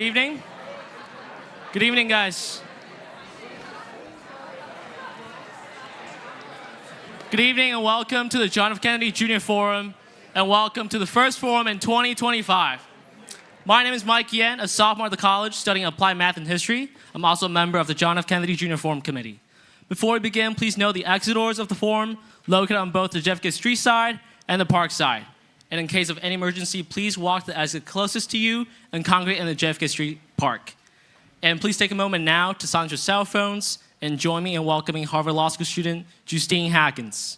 Evening. Good evening, guys. Good evening and welcome to the John F. Kennedy Jr. Forum and welcome to the first forum in 2025. My name is Mike Yen, a sophomore at the college studying applied math and history. I'm also a member of the John F. Kennedy Jr. Forum Committee. Before we begin, please note the exit doors of the forum located on both the JFK Street side and the Park side. And in case of any emergency, please walk the exit closest to you and congregate in the JFK Street Park. And please take a moment now to silence your cell phones and join me in welcoming Harvard Law School student Justine Hackens.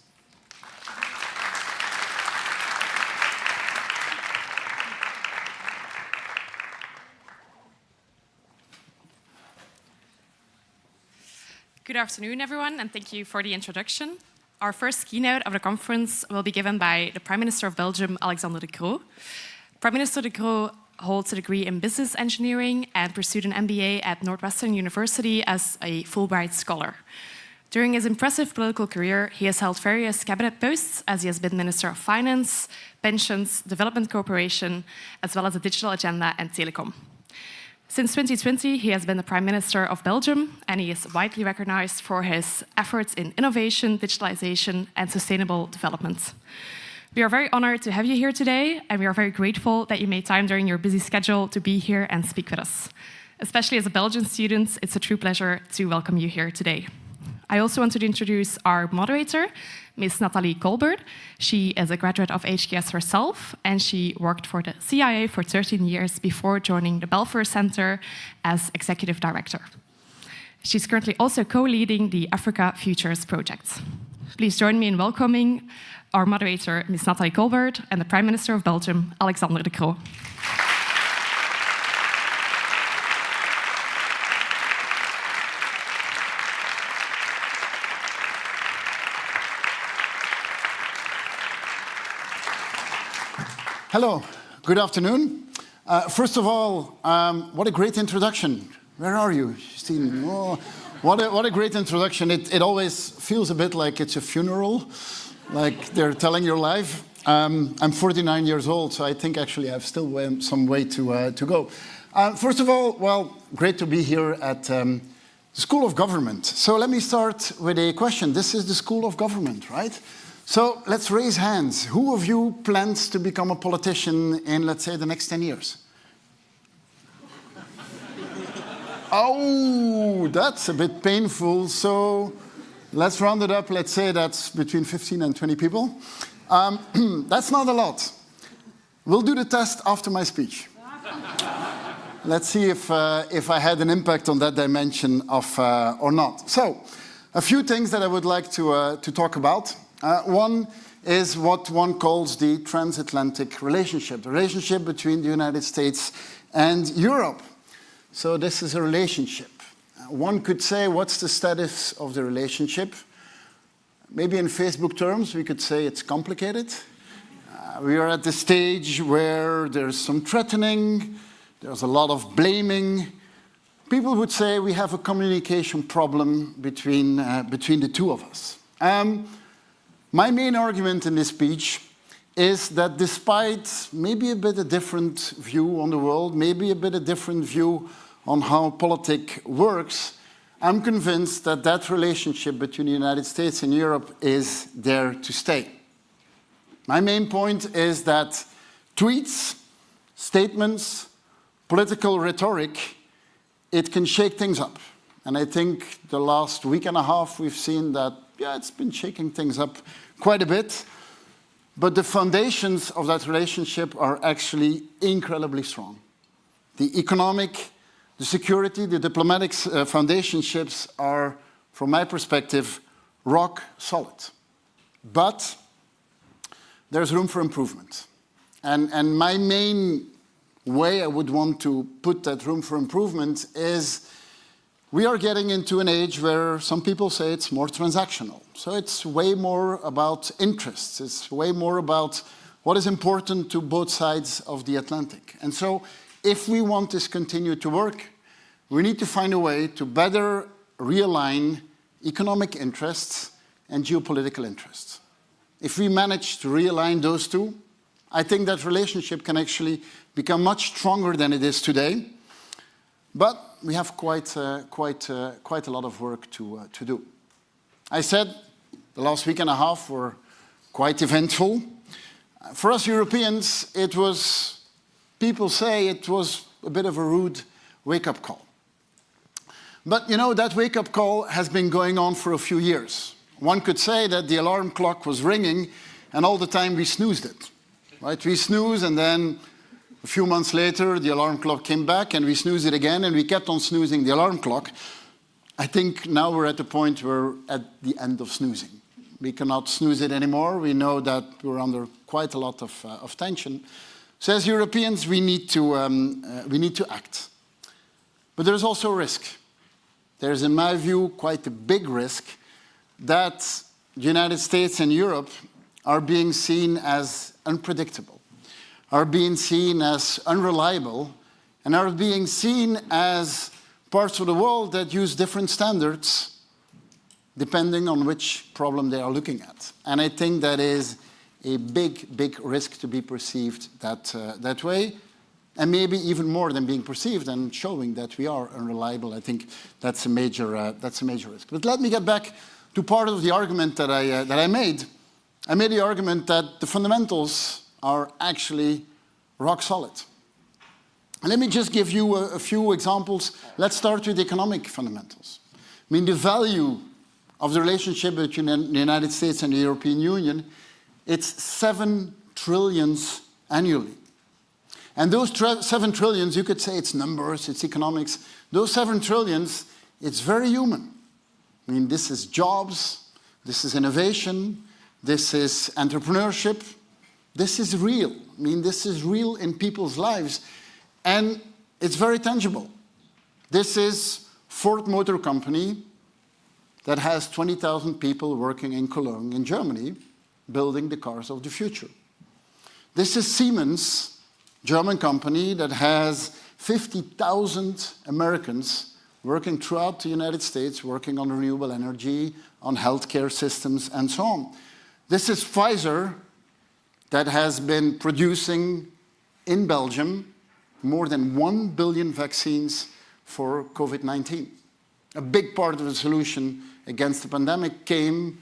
Good afternoon, everyone, and thank you for the introduction. Our first keynote of the conference will be given by the Prime Minister of Belgium, Alexander De Croo. Prime Minister De Croo holds a degree in business engineering and pursued an MBA at Northwestern University as a Fulbright scholar. During his impressive political career, he has held various cabinet posts, as he has been Minister of Finance, Pensions, Development Cooperation, as well as the Digital Agenda and Telecom. Since 2020, he has been the Prime Minister of Belgium, and he is widely recognized for his efforts in innovation, digitalization, and sustainable development. We are very honored to have you here today, and we are very grateful that you made time during your busy schedule to be here and speak with us. Especially as a Belgian student, it's a true pleasure to welcome you here today. I also want to introduce our moderator, Ms. Natalie Colbert. She is a graduate of HKS herself, and she worked for the CIA for 13 years before joining the Belfer Center as executive director. She's currently also co-leading the Africa Futures project. Please join me in welcoming our moderator, Ms. Natalie Colbert, and the Prime Minister of Belgium, Alexander De Croo. Hello, good afternoon. First of all, what a great introduction. Where are you, Justine? Oh, what a great introduction. It always feels a bit like it's a funeral, like they're telling your life. I'm 49 years old, so I think actually I have still some way to go. First of all, well, great to be here at the School of Government. So let me start with a question. This is the School of Government, right? So let's raise hands. Who of you plans to become a politician in, let's say, the next 10 years? Oh, that's a bit painful. So let's round it up. Let's say that's between 15 and 20 people. That's not a lot. We'll do the test after my speech. Let's see if I had an impact on that dimension of, or not. So a few things that I would like to talk about. One is what one calls the Transatlantic relationship, the relationship between the United States and Europe. So this is a relationship. One could say, what's the status of the relationship? Maybe in Facebook terms, we could say it's complicated. We are at the stage where there's some threatening, there's a lot of blaming. People would say we have a communication problem between the two of us. My main argument in this speech is that despite maybe a bit of different view on the world, maybe a bit of different view on how politics works, I'm convinced that that relationship between the United States and Europe is there to stay. My main point is that tweets, statements, political rhetoric, it can shake things up. And I think the last week and a half we've seen that, yeah, it's been shaking things up quite a bit. But the foundations of that relationship are actually incredibly strong. The economic, the security, the diplomatic foundationships are, from my perspective, rock solid. But there's room for improvement. And my main way I would want to put that room for improvement is we are getting into an age where some people say it's more transactional. So it's way more about interests. It's way more about what is important to both sides of the Atlantic. And so if we want this to continue to work, we need to find a way to better realign economic interests and geopolitical interests. If we manage to realign those two, I think that relationship can actually become much stronger than it is today. But we have quite a lot of work to do. I said the last week and a half were quite eventful. For us Europeans, people say it was a bit of a rude wake-up call. But you know, that wake-up call has been going on for a few years. One could say that the alarm clock was ringing and all the time we snoozed it. Right? We snoozed and then a few months later the alarm clock came back and we snoozed it again and we kept on snoozing the alarm clock. I think now we're at the point where we're at the end of snoozing. We cannot snooze it anymore. We know that we're under quite a lot of tension. So as Europeans, we need to act. But there's also a risk. There's, in my view, quite a big risk that the United States and Europe are being seen as unpredictable, are being seen as unreliable, and are being seen as parts of the world that use different standards depending on which problem they are looking at. And I think that is a big, big risk to be perceived that way, and maybe even more than being perceived and showing that we are unreliable. I think that's a major risk. But let me get back to part of the argument that I made. I made the argument that the fundamentals are actually rock solid. And let me just give you a few examples. Let's start with economic fundamentals. I mean, the value of the relationship between the United States and the European Union, it's 7 trillion annually. And those 7 trillion, you could say it's numbers, it's economics. Those 7 trillion, it's very human. I mean, this is jobs, this is innovation, this is entrepreneurship. This is real. I mean, this is real in people's lives. And it's very tangible. This is Ford Motor Company that has 20,000 people working in Cologne, in Germany, building the cars of the future. This is Siemens, German company that has 50,000 Americans working throughout the United States, working on renewable energy, on healthcare systems, and so on. This is Pfizer that has been producing in Belgium more than 1 billion vaccines for COVID-19. A big part of the solution against the pandemic came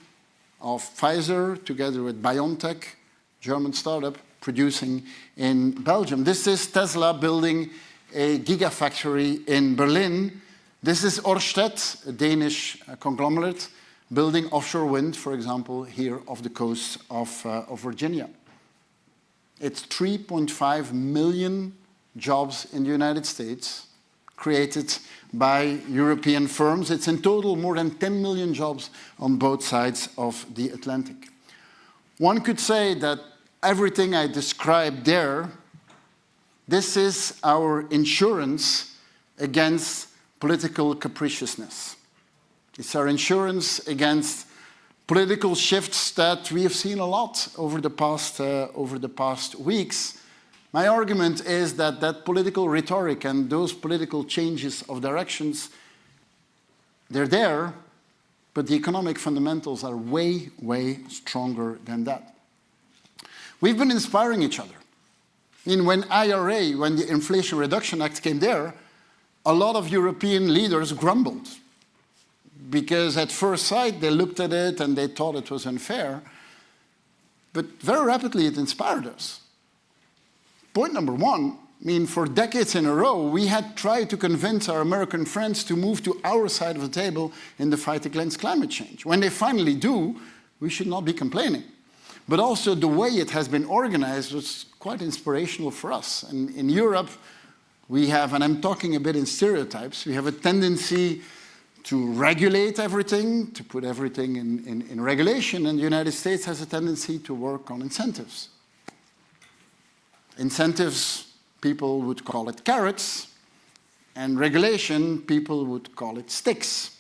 of Pfizer together with BioNTech, German startup, producing in Belgium. This is Tesla building a gigafactory in Berlin. This is Ørsted, a Danish conglomerate, building offshore wind, for example, here off the coast of Virginia. It's 3.5 million jobs in the United States created by European firms. It's in total more than 10 million jobs on both sides of the Atlantic. One could say that everything I described there, this is our insurance against political capriciousness. It's our insurance against political shifts that we have seen a lot over the past weeks. My argument is that political rhetoric and those political changes of directions, they're there, but the economic fundamentals are way, way stronger than that. We've been inspiring each other. I mean, when the Inflation Reduction Act came there, a lot of European leaders grumbled because at first sight they looked at it and they thought it was unfair, but very rapidly it inspired us. Point number one, I mean, for decades in a row, we had tried to convince our American friends to move to our side of the table in the fight against climate change. When they finally do, we should not be complaining. But also the way it has been organized was quite inspirational for us. And in Europe, we have, and I'm talking a bit in stereotypes, we have a tendency to regulate everything, to put everything in regulation, and the United States has a tendency to work on incentives. Incentives, people would call it carrots, and regulation, people would call it sticks.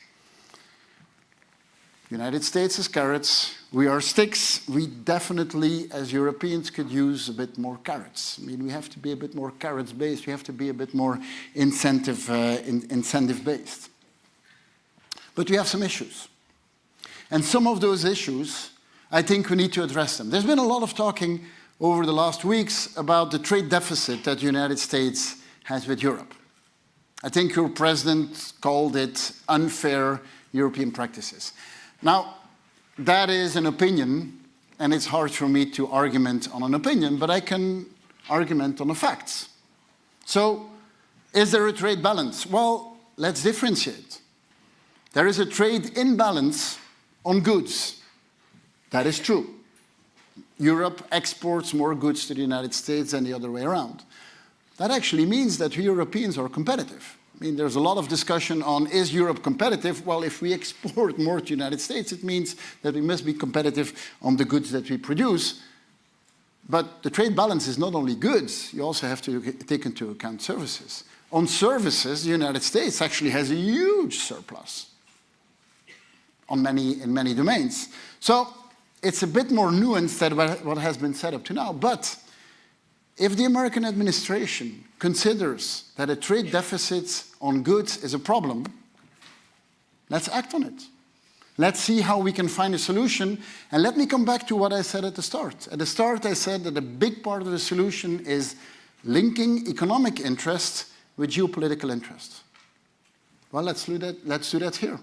United States is carrots, we are sticks. We definitely, as Europeans, could use a bit more carrots. I mean, we have to be a bit more carrots-based, we have to be a bit more incentive-based. But we have some issues. And some of those issues, I think we need to address them. There's been a lot of talking over the last weeks about the trade deficit that the United States has with Europe. I think your president called it unfair European practices. Now, that is an opinion, and it's hard for me to argument on an opinion, but I can argument on the facts. So, is there a trade balance? Well, let's differentiate. There is a trade imbalance on goods. That is true. Europe exports more goods to the United States than the other way around. That actually means that we Europeans are competitive. I mean, there's a lot of discussion on, is Europe competitive? Well, if we export more to the United States, it means that we must be competitive on the goods that we produce. But the trade balance is not only goods, you also have to take into account services. On services, the United States actually has a huge surplus in many domains. So it's a bit more nuanced than what has been said up to now. But if the American administration considers that a trade deficit on goods is a problem, let's act on it. Let's see how we can find a solution. And let me come back to what I said at the start. At the start, I said that a big part of the solution is linking economic interest with geopolitical interest. Well, let's do that here.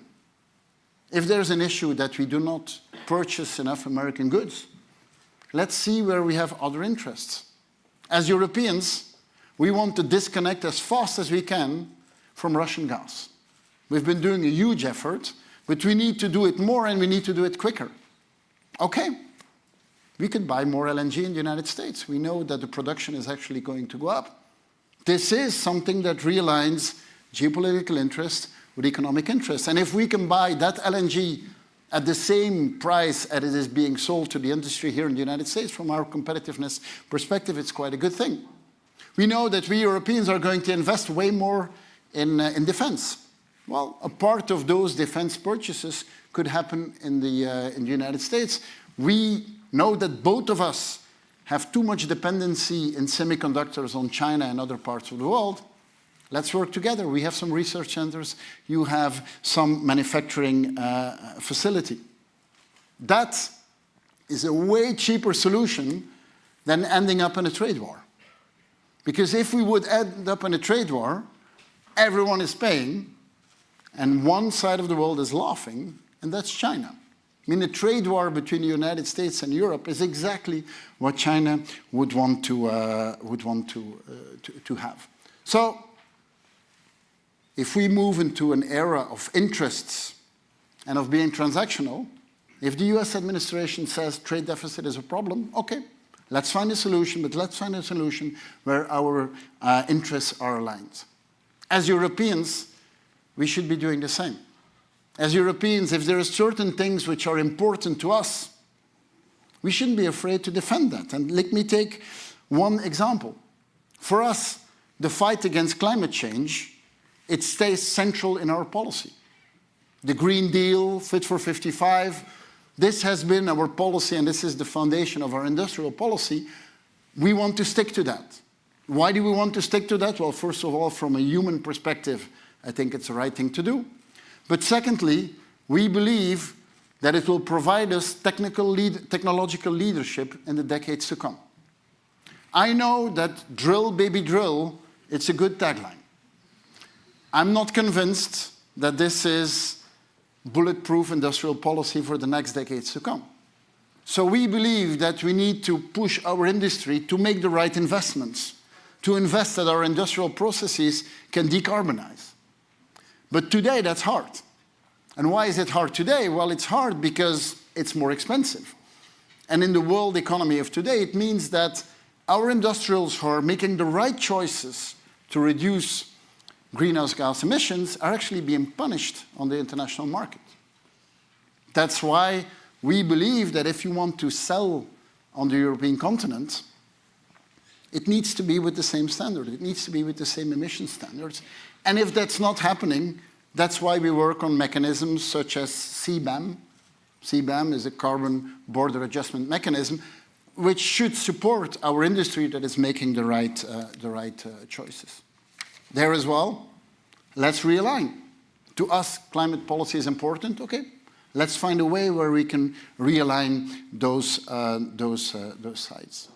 If there's an issue that we do not purchase enough American goods, let's see where we have other interests. As Europeans, we want to disconnect as fast as we can from Russian gas. We've been doing a huge effort, but we need to do it more and we need to do it quicker. Okay, we could buy more LNG in the United States. We know that the production is actually going to go up. This is something that realigns geopolitical interest with economic interest. And if we can buy that LNG at the same price as it is being sold to the industry here in the United States, from our competitiveness perspective, it's quite a good thing. We know that we Europeans are going to invest way more in defense. Well, a part of those defense purchases could happen in the United States. We know that both of us have too much dependency in semiconductors on China and other parts of the world. Let's work together. We have some research centers. You have some manufacturing facility. That is a way cheaper solution than ending up in a trade war. Because if we would end up in a trade war, everyone is paying, and one side of the world is laughing, and that's China. I mean, a trade war between the United States and Europe is exactly what China would want to have. So, if we move into an era of interests and of being transactional, if the US administration says trade deficit is a problem, okay, let's find a solution, but let's find a solution where our interests are aligned. As Europeans, we should be doing the same. As Europeans, if there are certain things which are important to us, we shouldn't be afraid to defend that. And let me take one example. For us, the fight against climate change, it stays central in our policy. The Green Deal, Fit for 55, this has been our policy and this is the foundation of our industrial policy. We want to stick to that. Why do we want to stick to that? Well, first of all, from a human perspective, I think it's the right thing to do. But secondly, we believe that it will provide us technological leadership in the decades to come. I know that drill, baby, drill, it's a good tagline. I'm not convinced that this is bulletproof industrial policy for the next decades to come. So we believe that we need to push our industry to make the right investments, to invest that our industrial processes can decarbonize. But today, that's hard. And why is it hard today? Well, it's hard because it's more expensive. And in the world economy of today, it means that our industrials who are making the right choices to reduce greenhouse gas emissions are actually being punished on the international market. That's why we believe that if you want to sell on the European continent, it needs to be with the same standard. It needs to be with the same emission standards. And if that's not happening, that's why we work on mechanisms such as CBAM. CBAM is a carbon border adjustment mechanism, which should support our industry that is making the right choices. There as well, let's realign. To us, climate policy is important. Okay, let's find a way where we can realign those sides.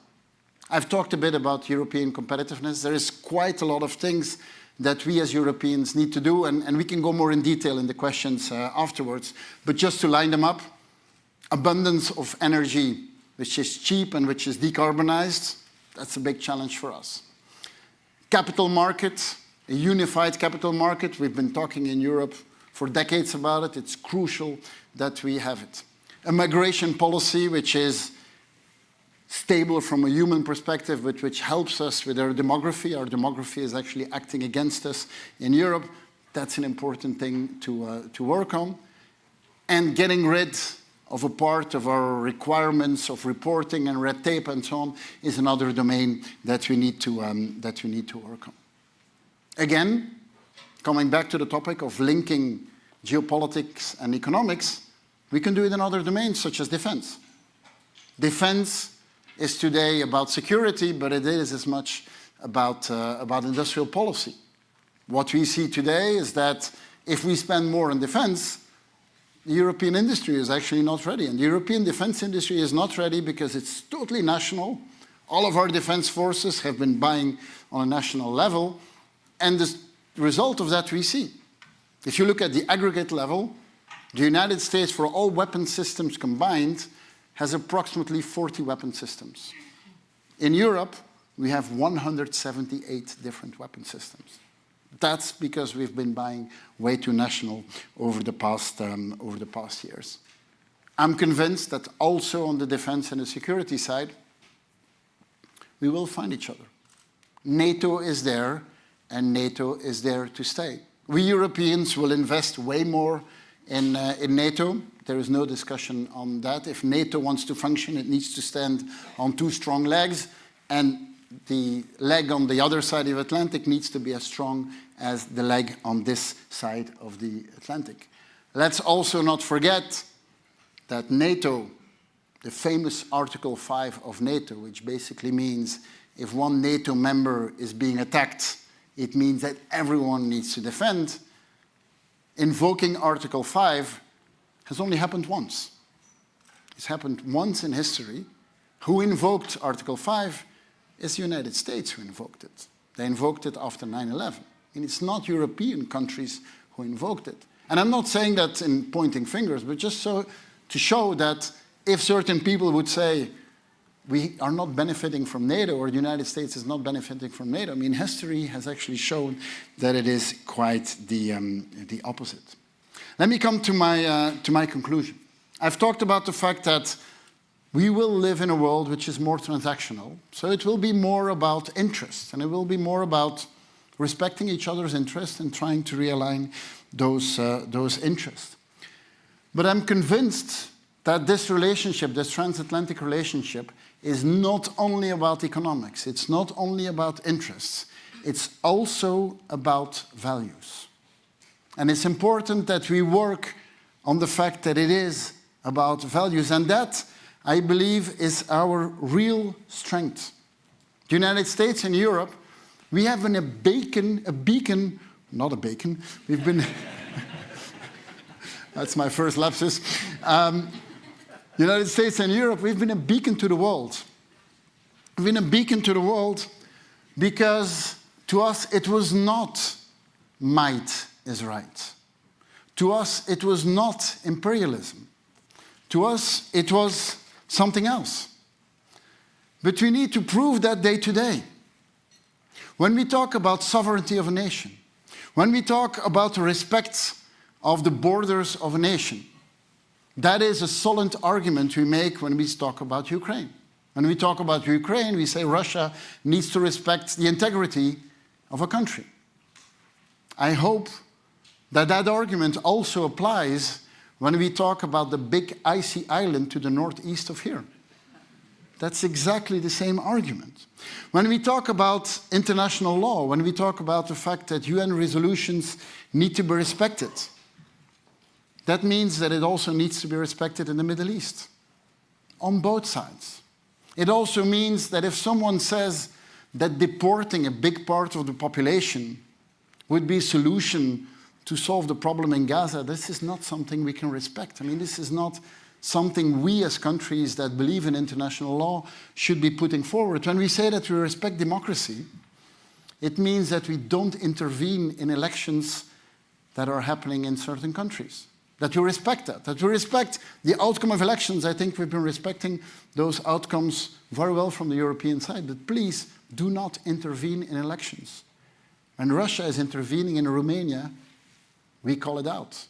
I've talked a bit about European competitiveness. There is quite a lot of things that we as Europeans need to do, and we can go more in detail in the questions afterwards, but just to line them up, abundance of energy which is cheap and which is decarbonized, that's a big challenge for us. Capital market, a unified capital market, we've been talking in Europe for decades about it, it's crucial that we have it. A migration policy which is stable from a human perspective, but which helps us with our demography. Our demography is actually acting against us in Europe. That's an important thing to work on. And getting rid of a part of our requirements of reporting and red tape and so on is another domain that we need to work on. Again, coming back to the topic of linking geopolitics and economics, we can do it in other domains such as defense. Defense is today about security, but it is as much about industrial policy. What we see today is that if we spend more on defense, the European industry is actually not ready. And the European defense industry is not ready because it's totally national. All of our defense forces have been buying on a national level. And the result of that we see. If you look at the aggregate level, the United States, for all weapon systems combined, has approximately 40 weapon systems. In Europe, we have 178 different weapon systems. That's because we've been buying way too national over the past years. I'm convinced that also on the defense and the security side, we will find each other. NATO is there, and NATO is there to stay. We Europeans will invest way more in NATO. There is no discussion on that. If NATO wants to function, it needs to stand on two strong legs, and the leg on the other side of the Atlantic needs to be as strong as the leg on this side of the Atlantic. Let's also not forget that NATO, the famous Article 5 of NATO, which basically means if one NATO member is being attacked, it means that everyone needs to defend. Invoking Article 5 has only happened once. It's happened once in history. Who invoked Article 5? It's the United States who invoked it. They invoked it after 9/11. And it's not European countries who invoked it. And I'm not saying that in pointing fingers, but just so to show that if certain people would say, we are not benefiting from NATO, or the United States is not benefiting from NATO, I mean, history has actually shown that it is quite the opposite. Let me come to my conclusion. I've talked about the fact that we will live in a world which is more transactional, so it will be more about interest, and it will be more about respecting each other's interests and trying to realign those interests. But I'm convinced that this relationship, this transatlantic relationship, is not only about economics, it's not only about interests, it's also about values. And it's important that we work on the fact that it is about values, and that, I believe, is our real strength. The United States and Europe, we have been we've been, that's my first lapsus. United States and Europe, we've been a beacon to the world. We've been a beacon to the world because to us it was not might is right. To us it was not imperialism. To us it was something else. But we need to prove that day to day. When we talk about sovereignty of a nation, when we talk about the respect of the borders of a nation, that is a solid argument we make when we talk about Ukraine. When we talk about Ukraine, we say Russia needs to respect the integrity of a country. I hope that that argument also applies when we talk about the big icy island to the northeast of here. That's exactly the same argument. When we talk about international law, when we talk about the fact that UN resolutions need to be respected, that means that it also needs to be respected in the Middle East, on both sides. It also means that if someone says that deporting a big part of the population would be a solution to solve the problem in Gaza, this is not something we can respect. I mean, this is not something we as countries that believe in international law should be putting forward. When we say that we respect democracy, It means that we don't intervene in elections that are happening in certain countries. That we respect that we respect the outcome of elections. I think we've been respecting those outcomes very well from the European side. But please do not intervene in elections. When Russia is intervening in Romania, we call it out.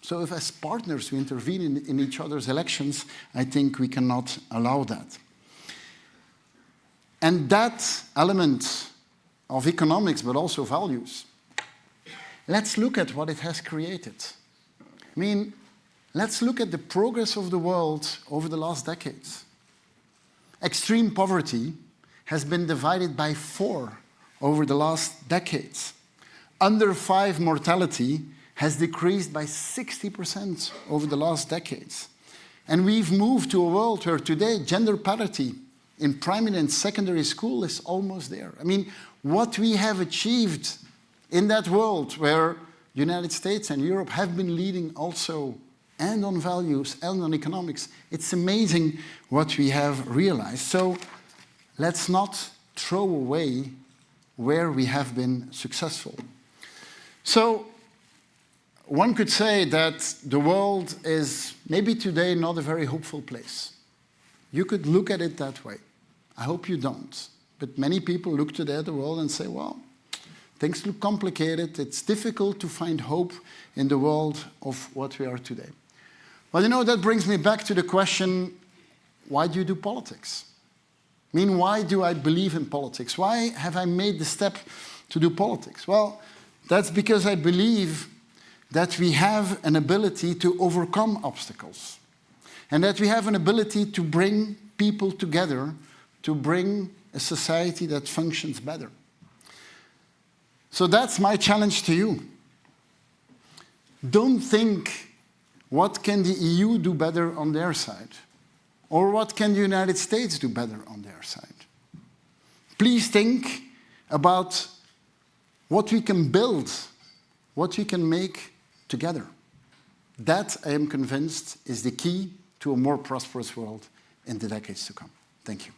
So if as partners we intervene in each other's elections, I think we cannot allow that. And that element of economics, but also values, let's look at what it has created. I mean, let's look at the progress of the world over the last decades. Extreme poverty has been divided by 4 over the last decades. Under 5 mortality has decreased by 60% over the last decades. And we've moved to a world where today gender parity in primary and secondary school is almost there. I mean, what we have achieved in that world where the United States and Europe have been leading also, and on values and on economics, it's amazing what we have realized. So let's not throw away where we have been successful. So one could say that the world is maybe today not a very hopeful place. You could look at it that way. I hope you don't. But many people look today at the world and say, well, things look complicated. It's difficult to find hope in the world of what we are today. Well, you know, that brings me back to the question, why do you do politics? I mean, why do I believe in politics? Why have I made the step to do politics? Well, that's because I believe that we have an ability to overcome obstacles and that we have an ability to bring people together, to bring a society that functions better. So that's my challenge to you. Don't think, what can the EU do better on their side? Or what can the United States do better on their side? Please think about what we can build, what we can make together. That, I am convinced, is the key to a more prosperous world in the decades to come. Thank you.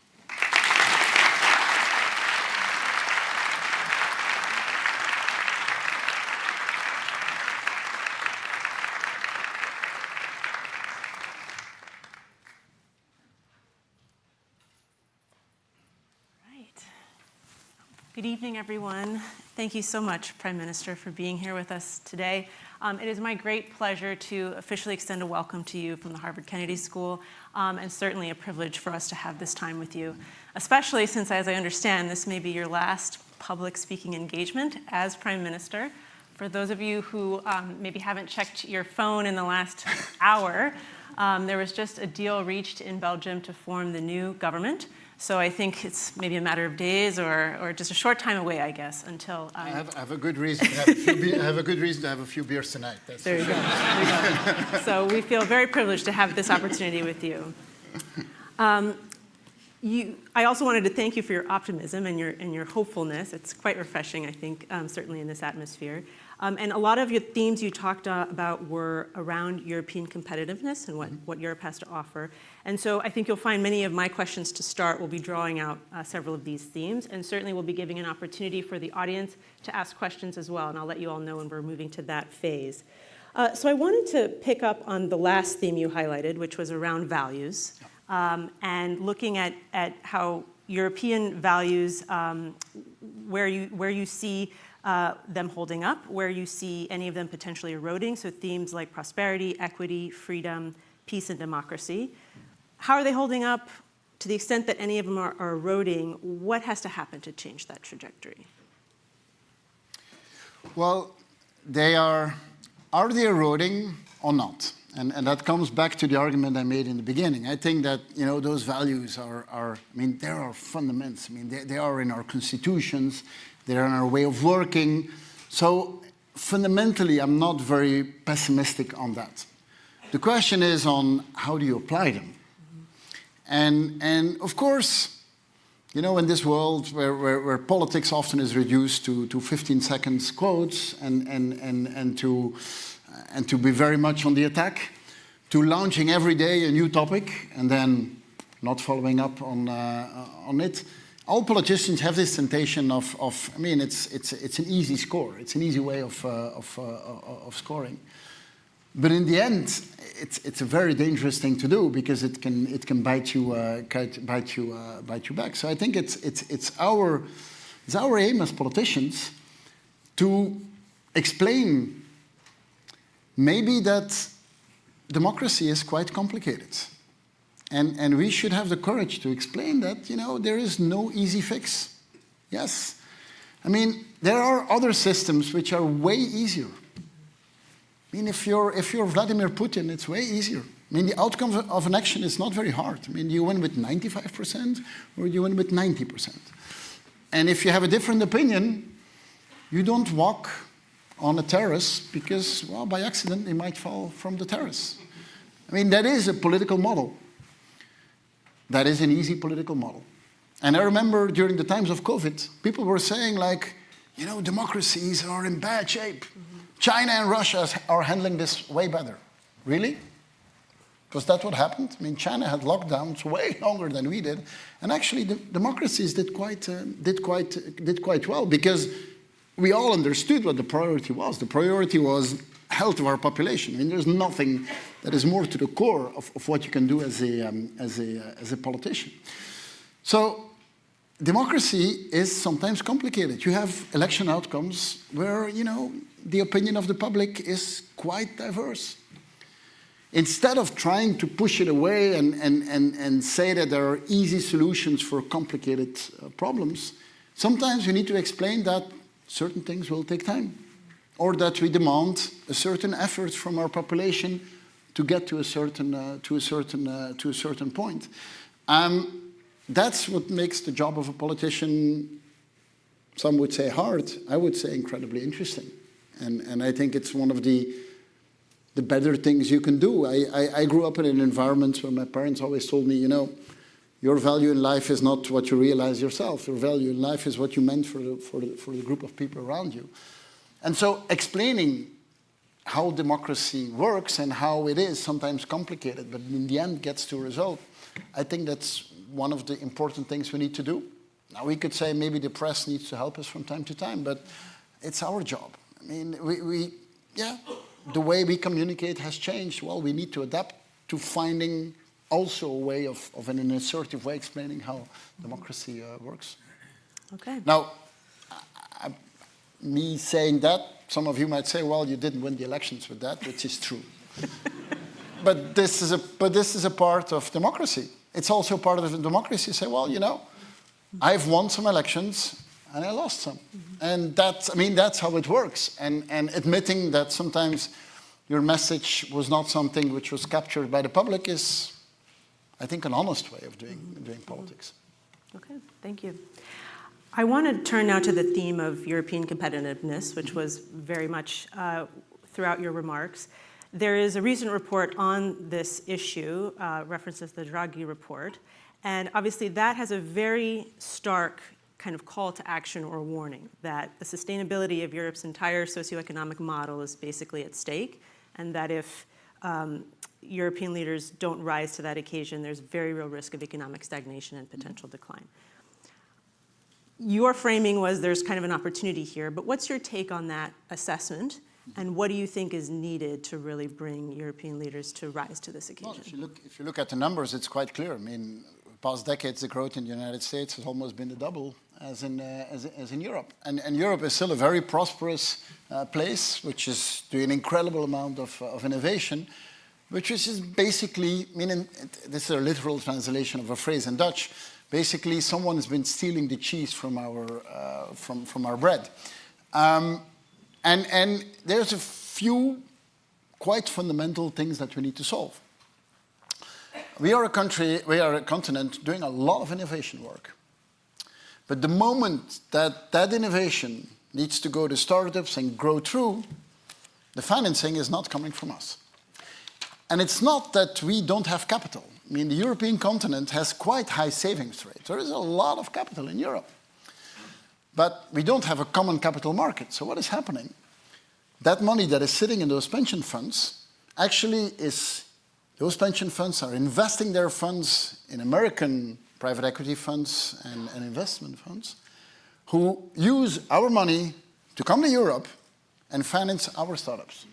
Good evening, everyone. Thank you so much, Prime Minister, for being here with us today. It is my great pleasure to officially extend a welcome to you from the Harvard Kennedy School, and certainly a privilege for us to have this time with you, especially since, as I understand, this may be your last public speaking engagement as Prime Minister. For those of you who maybe haven't checked your phone in the last hour, there was just a deal reached in Belgium to form the new government. So I think it's maybe a matter of days or just a short time away, I guess, until... I have a good reason to have a few beers tonight. There you go. So we feel very privileged to have this opportunity with you. I also wanted to thank you for your optimism and your hopefulness. It's quite refreshing, I think, certainly in this atmosphere. And a lot of your themes you talked about were around European competitiveness and what Europe has to offer. And so I think you'll find many of my questions to start will be drawing out several of these themes, and certainly we'll be giving an opportunity for the audience to ask questions as well, and I'll let you all know when we're moving to that phase. So I wanted to pick up on the last theme you highlighted, which was around values, and looking at how European values, where you see them holding up, where you see any of them potentially eroding, so themes like prosperity, equity, freedom, peace, and democracy. How are they holding up? To the extent that any of them are eroding, what has to happen to change that trajectory? Well, are they eroding or not? And that comes back to the argument I made in the beginning. I think that, you know, those values are they are fundamentals. I mean, they are in our constitutions, they are in our way of working. So fundamentally, I'm not very pessimistic on that. The question is on how do you apply them? And of course, you know, in this world where politics often is reduced to 15 seconds quotes and to be very much on the attack, to launching every day a new topic and then not following up on it, all politicians have this temptation of I mean, it's an easy score. It's an easy way of scoring. But in the end, it's a very dangerous thing to do because it can bite you back. So I think it's our aim as politicians to explain maybe that democracy is quite complicated. And we should have the courage to explain that, there is no easy fix. Yes. I mean, there are other systems which are way easier. I mean, if you're Vladimir Putin, it's way easier. I mean, the outcome of an action is not very hard. I mean, do you win with 95% or do you win with 90%? And if you have a different opinion, you don't walk on a terrace because, well, by accident, you might fall from the terrace. I mean, that is a political model. That is an easy political model. And I remember during the times of COVID, people were saying like, democracies are in bad shape. China and Russia are handling this way better. Really? Was that what happened? I mean, China had lockdowns way longer than we did. And actually, the democracies did quite well because we all understood what the priority was. The priority was health of our population. I mean, there's nothing that is more to the core of what you can do as a politician. So democracy is sometimes complicated. You have election outcomes where, the opinion of the public is quite diverse. Instead of trying to push it away and say that there are easy solutions for complicated problems, sometimes we need to explain that certain things will take time, or that we demand a certain effort from our population to get to a certain point. That's what makes the job of a politician, some would say hard, I would say incredibly interesting. And I think it's one of the better things you can do. I grew up in an environment where my parents always told me, your value in life is not what you realize yourself. Your value in life is what you meant for the group of people around you. And so explaining how democracy works and how it is sometimes complicated, but in the end gets to a result, I think that's one of the important things we need to do. Now, we could say maybe the press needs to help us from time to time, but it's our job. I mean, the way we communicate has changed. Well, we need to adapt to finding also a way of in an assertive way explaining how democracy works. Okay. Now, me saying that, some of you might say, well, you didn't win the elections with that, which is true. But this is a part of democracy. It's also part of democracy. Say, well, I've won some elections and I lost some. And that's how it works. And admitting that sometimes your message was not something which was captured by the public is, I think, an honest way of doing politics. Okay, thank you. I want to turn now to the theme of European competitiveness, which was very much throughout your remarks. There is a recent report on this issue, references the Draghi report, and obviously that has a very stark kind of call to action or warning that the sustainability of Europe's entire socioeconomic model is basically at stake, and that if European leaders don't rise to that occasion, there's very real risk of economic stagnation and potential decline. Your framing was there's kind of an opportunity here, but what's your take on that assessment? And what do you think is needed to really bring European leaders to rise to this occasion? Well, if you look at the numbers, it's quite clear. I mean, past decades, the growth in the United States has almost been the double as in Europe. And Europe is still a very prosperous place, which is doing an incredible amount of innovation, which is basically, this is a literal translation of a phrase in Dutch. Basically, someone has been stealing the cheese from our bread. And there's a few quite fundamental things that we need to solve. We are a continent doing a lot of innovation work. But the moment that innovation needs to go to startups and grow through, the financing is not coming from us. And it's not that we don't have capital. I mean, the European continent has quite high savings rate. There is a lot of capital in Europe. But we don't have a common capital market. So what is happening? That money that is sitting in those pension funds actually those pension funds are investing their funds in American private equity funds and investment funds, who use our money to come to Europe and finance our startups.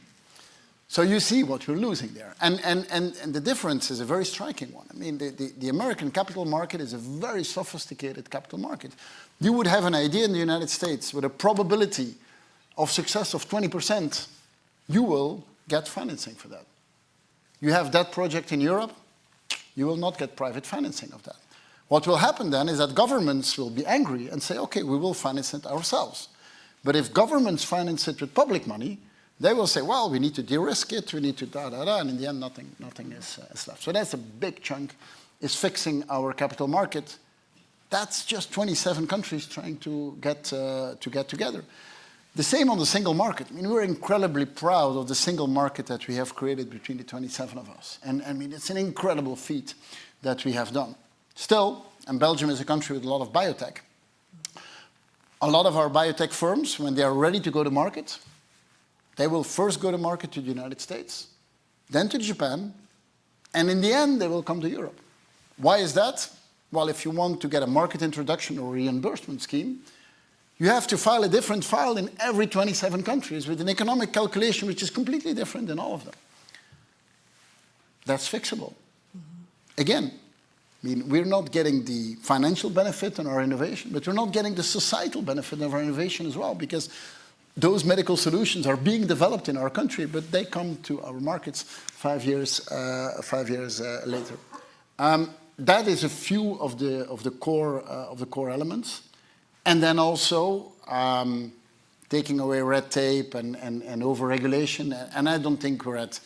So you see what we're losing there. And the difference is a very striking one. I mean, the American capital market is a very sophisticated capital market. You would have an idea in the United States with a probability of success of 20%, you will get financing for that. You have that project in Europe, you will not get private financing of that. What will happen then is that governments will be angry and say, okay, we will finance it ourselves. But if governments finance it with public money, they will say, well, we need to de-risk it, we need to da-da-da, and in the end, nothing is left. So that's a big chunk, is fixing our capital market. That's just 27 countries trying to get together. The same on the single market. I mean, we're incredibly proud of the single market that we have created between the 27 of us. And I mean, it's an incredible feat that we have done. Still, and Belgium is a country with a lot of biotech, a lot of our biotech firms, when they are ready to go to market, they will first go to market to the United States, then to Japan, and in the end, they will come to Europe. Why is that? Well, if you want to get a market introduction or reimbursement scheme, you have to file a different file in every 27 countries with an economic calculation which is completely different in all of them. That's fixable. Again, I mean, we're not getting the financial benefit in our innovation, but we're not getting the societal benefit of our innovation as well, because those medical solutions are being developed in our country, but they come to our markets 5 years later. That is a few of the core elements. And then also taking away red tape and over-regulation. And I don't think we're at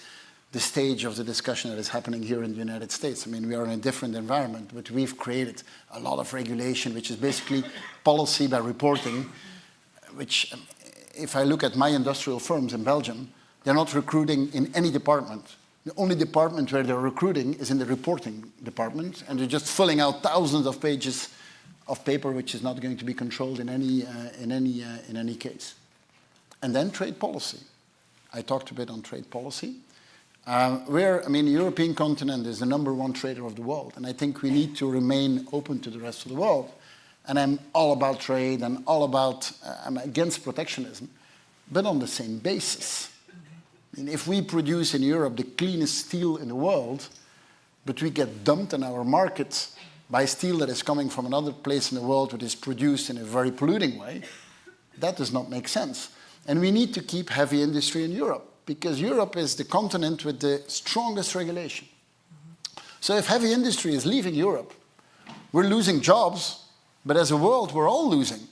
the stage of the discussion that is happening here in the United States. I mean, we are in a different environment, but we've created a lot of regulation, which is basically policy by reporting, which, if I look at my industrial firms in Belgium, they're not recruiting in any department. The only department where they're recruiting is in the reporting department, and they're just filling out thousands of pages of paper, which is not going to be controlled in any case. And then trade policy. I talked a bit on trade policy. The European continent is the #1 trader of the world, and I think we need to remain open to the rest of the world. And I'm all about trade, and I'm against protectionism, but on the same basis. I mean, if we produce in Europe the cleanest steel in the world, but we get dumped in our markets by steel that is coming from another place in the world that is produced in a very polluting way, that does not make sense. And we need to keep heavy industry in Europe, because Europe is the continent with the strongest regulation. So if heavy industry is leaving Europe, we're losing jobs, but as a world, we're all losing.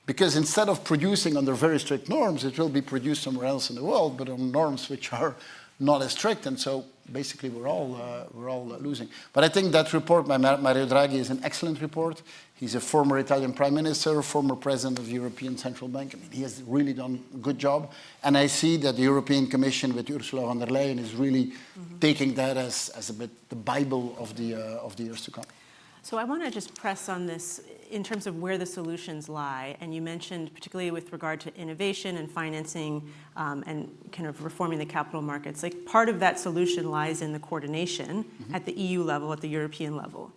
Because instead of producing under very strict norms, it will be produced somewhere else in the world, but on norms which are not as strict, and so basically we're all losing. But I think that report by Mario Draghi is an excellent report. He's a former Italian prime minister, former president of the European Central Bank. I mean, he has really done a good job. And I see that the European Commission with Ursula von der Leyen is really taking that as a bit the Bible of the years to come. So I want to just press on this in terms of where the solutions lie. And you mentioned, particularly with regard to innovation and financing and kind of reforming the capital markets, like part of that solution lies in the coordination at the EU level, at the European level.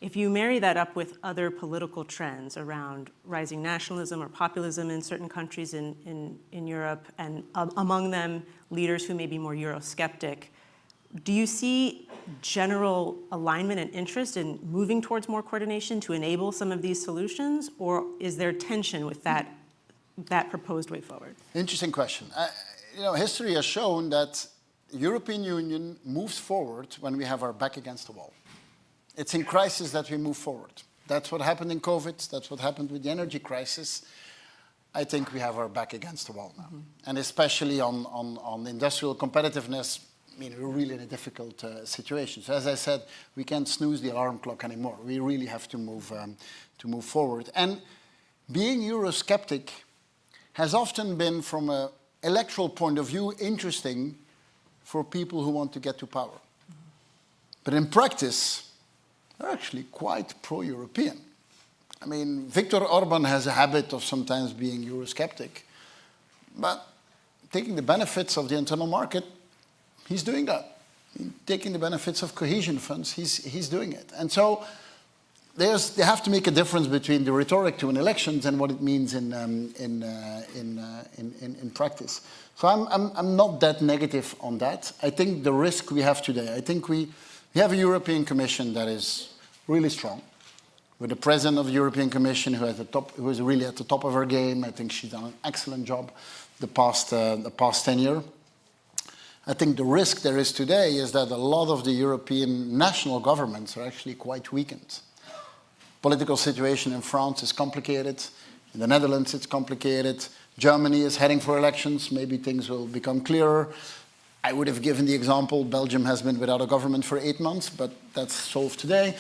If you marry that up with other political trends around rising nationalism or populism in certain countries in Europe, and among them leaders who may be more Eurosceptic, do you see general alignment and interest in moving towards more coordination to enable some of these solutions, or is there tension with that proposed way forward? Interesting question. History has shown that the European Union moves forward when we have our back against the wall. It's in crisis that we move forward. That's what happened in COVID. That's what happened with the energy crisis. I think we have our back against the wall now. And especially on industrial competitiveness, I mean, we're really in a difficult situation. So as I said, we can't snooze the alarm clock anymore. We really have to move forward. And being Eurosceptic has often been, from an electoral point of view, interesting for people who want to get to power. But in practice, they're actually quite pro-European. I mean, Viktor Orban has a habit of sometimes being Eurosceptic, but taking the benefits of the internal market, he's doing that. Taking the benefits of cohesion funds, he's doing it. And so they have to make a difference between the rhetoric to an elections and what it means in practice. So I'm not that negative on that. I think the risk we have today, I think we have a European Commission that is really strong, with the president of the European Commission who is really at the top of her game. I think she's done an excellent job the past 10 years. I think the risk there is today is that a lot of the European national governments are actually quite weakened. Political situation in France is complicated. In the Netherlands, it's complicated. Germany is heading for elections. Maybe things will become clearer. I would have given the example, Belgium has been without a government for 8 months, but that's solved today.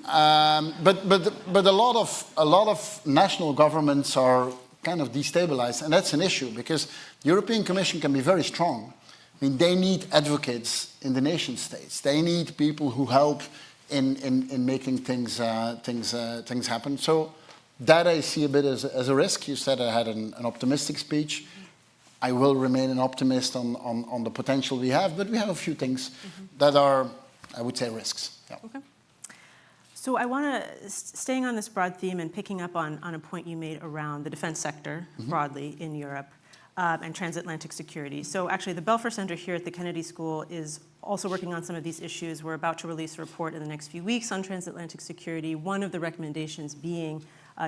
But a lot of national governments are kind of destabilized, and that's an issue because the European Commission can be very strong. I mean, they need advocates in the nation states. They need people who help in making things happen. So that I see a bit as a risk. You said I had an optimistic speech. I will remain an optimist on the potential we have, but we have a few things that are, I would say, risks. Yeah. Okay. So I want to, staying on this broad theme and picking up on a point you made around the defense sector broadly in Europe, and transatlantic security. So actually the Belfer Center here at the Kennedy School is also working on some of these issues. We're about to release a report in the next few weeks on transatlantic security, one of the recommendations being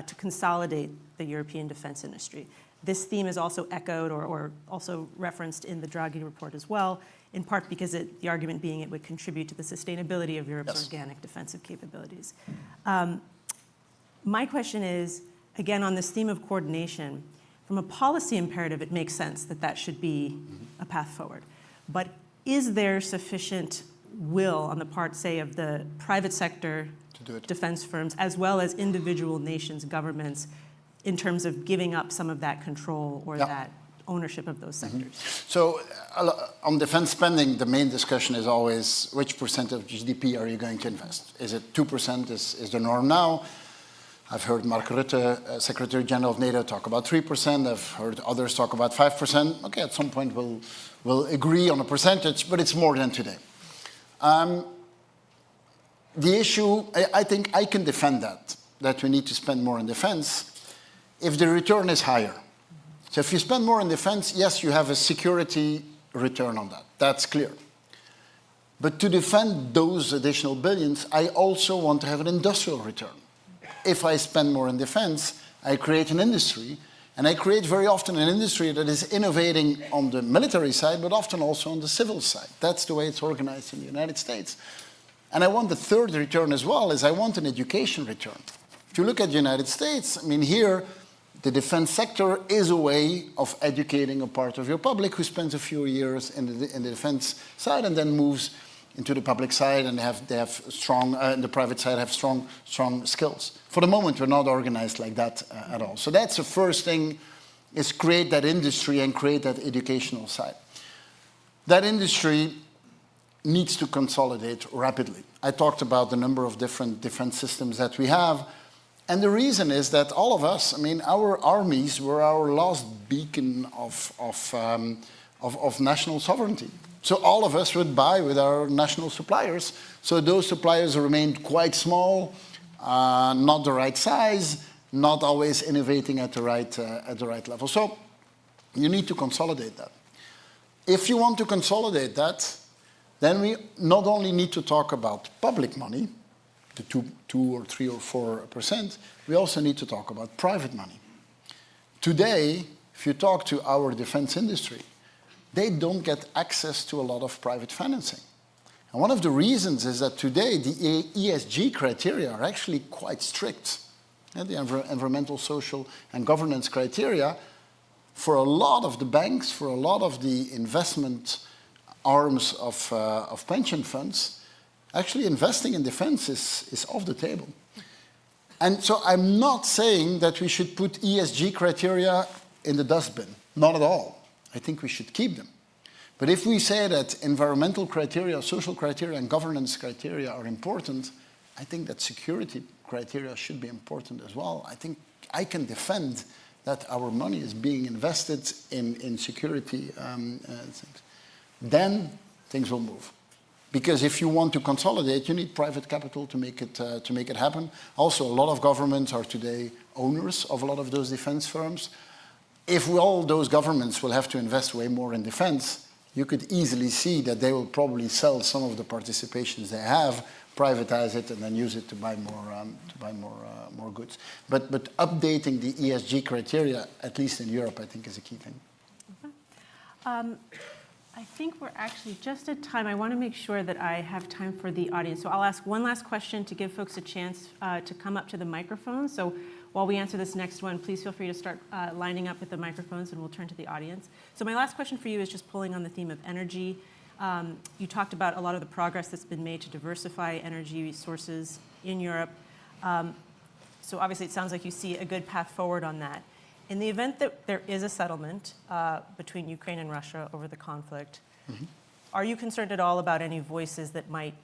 to consolidate the European defense industry. This theme is also echoed or also referenced in the Draghi report as well, in part because the argument being it would contribute to the sustainability of Europe's organic defensive capabilities. My question is, again, on this theme of coordination, from a policy imperative, it makes sense that that should be a path forward. But is there sufficient will on the part, say, of the private sector, defense firms, as well as individual nations, governments, in terms of giving up some of that control or that ownership of those sectors? So on defense spending, the main discussion is always which percent of GDP are you going to invest? Is it 2% is the norm now? I've heard Mark Rutte, Secretary General of NATO, talk about 3%. I've heard others talk about 5%. Okay, at some point we'll agree on a percentage, but it's more than today. The issue, I think I can defend that we need to spend more on defense if the return is higher. So if you spend more on defense, yes, you have a security return on that. That's clear. But to defend those additional billions, I also want to have an industrial return. If I spend more on defense, I create an industry, and I create very often an industry that is innovating on the military side, but often also on the civil side. That's the way it's organized in the United States. And I want the third return as well, is I want an education return. If you look at the United States, I mean, here, the defense sector is a way of educating a part of your public who spends a few years in the defense side and then moves into the public side, and they have strong, the private side have strong skills. For the moment, we're not organized like that at all. So that's the first thing, is create that industry and create that educational side. That industry needs to consolidate rapidly. I talked about the number of different defense systems that we have. And the reason is that all of us, I mean, our armies were our last beacon of national sovereignty. So all of us would buy with our national suppliers. So those suppliers remained quite small, not the right size, not always innovating at the right level. So you need to consolidate that. If you want to consolidate that, then we not only need to talk about public money, the 2 or 3 or 4%, we also need to talk about private money. Today, if you talk to our defense industry, they don't get access to a lot of private financing. And one of the reasons is that today the ESG criteria are actually quite strict. The environmental, social, and governance criteria, for a lot of the banks, for a lot of the investment arms of pension funds, actually investing in defense is off the table. And so I'm not saying that we should put ESG criteria in the dustbin. Not at all. I think we should keep them. But if we say that environmental criteria, social criteria, and governance criteria are important, I think that security criteria should be important as well. I think I can defend that our money is being invested in security things. Then things will move. Because if you want to consolidate, you need private capital to make it happen. Also, a lot of governments are today owners of a lot of those defense firms. If all those governments will have to invest way more in defense, you could easily see that they will probably sell some of the participations they have, privatize it, and then use it to buy more goods. But updating the ESG criteria, at least in Europe, I think is a key thing. Okay. I think we're actually just at time. I want to make sure that I have time for the audience. So I'll ask one last question to give folks a chance to come up to the microphone. So while we answer this next one, please feel free to start lining up with the microphones and we'll turn to the audience. So my last question for you is just pulling on the theme of energy. You talked about a lot of the progress that's been made to diversify energy resources in Europe. So obviously it sounds like you see a good path forward on that. In the event that there is a settlement between Ukraine and Russia over the conflict, are you concerned at all about any voices that might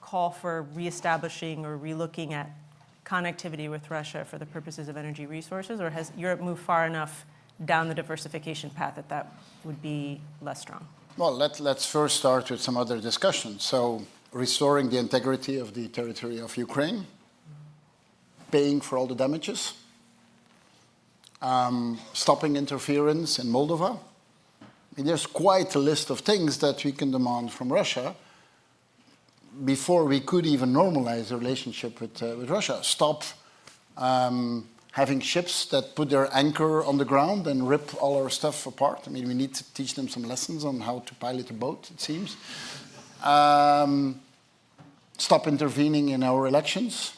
call for reestablishing or relooking at connectivity with Russia for the purposes of energy resources? Or has Europe moved far enough down the diversification path that that would be less strong? Well, let's first start with some other discussions. So restoring the integrity of the territory of Ukraine, paying for all the damages, stopping interference in Moldova. I mean, there's quite a list of things that we can demand from Russia before we could even normalize the relationship with Russia. Stop having ships that put their anchor on the ground and rip all our stuff apart. I mean, we need to teach them some lessons on how to pilot a boat, it seems. Stop intervening in our elections.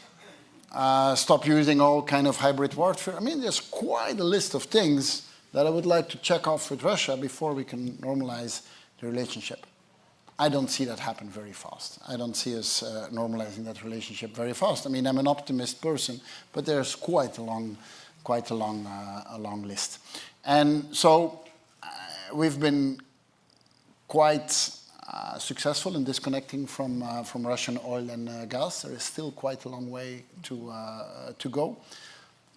Stop using all kind of hybrid warfare. I mean, there's quite a list of things that I would like to check off with Russia before we can normalize the relationship. I don't see that happen very fast. I don't see us normalizing that relationship very fast. I mean, I'm an optimist person, but there's quite a long list. And so we've been quite successful in disconnecting from Russian oil and gas. There is still quite a long way to go.